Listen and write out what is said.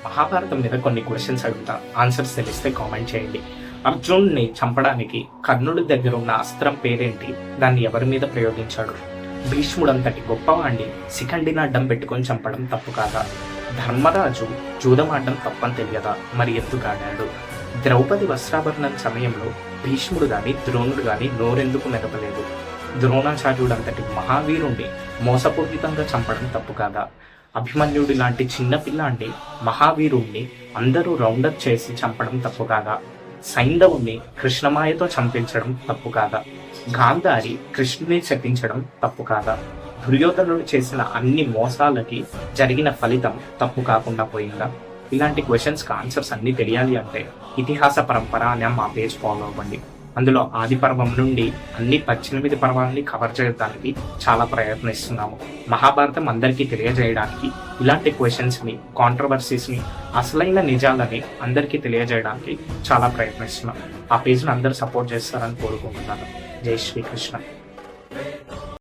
మహాభారతం మీద కొన్ని క్వశ్చన్స్ అడుగుతా, ఆన్సర్స్ తెలిస్తే కామెంట్ చేయండి. అర్జునుడిని చంపడానికి కర్ణుడి దగ్గర ఉన్న అస్త్రం పేరేంటి? దాన్ని ఎవరి మీద ప్రయోగించాడు? భీష్ముడంతటి గొప్పవాణ్ణి శిఖండిని అడ్డం పెట్టుకొని చంపడం తప్పు కాదా? ధర్మరాజు జూదమాడడం తప్పని తెలియదా? మరి ఎందుకాడాడు? ద్రౌపది వస్త్రాభరణం సమయంలో భీష్ముడు గాని ద్రోణుడు గాని నోరెందుకు మెదపలేదు? ద్రోణాచార్యుడు అంతటి మహావీరుణ్ణి మోసపూరితంగా చంపడం తప్పు కాదా? అభిమన్యుడి లాంటి చిన్న పిల్లాన్ని మహావీరుణ్ణి అందరూ రౌండప్ చేసి చంపడం తప్పు కాదా? సైంధవుణ్ణి కృష్ణమాయతో చంపించడం తప్పు కాదా? గాంధారి కృష్ణుని శపించడం తప్పు కాదా? దుర్యోధనుడు చేసిన అన్ని మోసాలకి జరిగిన ఫలితం తప్పు కాకుండా పోయిందా? ఇలాంటి క్వశ్చన్స్కి ఆన్సర్స్ అన్ని తెలియాలి అంటే ఇతిహాస పరంపర అనే మా పేజ్ ఫాలో అవ్వండి. అందులో ఆది పర్వం నుండి అన్ని 18 పర్వాలని కవర్ చేయడానికి చాలా ప్రయత్నిస్తున్నాము. మహాభారతం అందరికీ తెలియజేయడానికి, ఇలాంటి క్వశ్చన్స్ని, కాంట్రవర్సీస్ని, అసలైన నిజాలని అందరికీ తెలియజేయడానికి చాలా ప్రయత్నిస్తున్నాం. ఆ పేజ్ని అందరూ సపోర్ట్ చేస్తారని కోరుకుంటున్నాను. జై శ్రీకృష్ణ.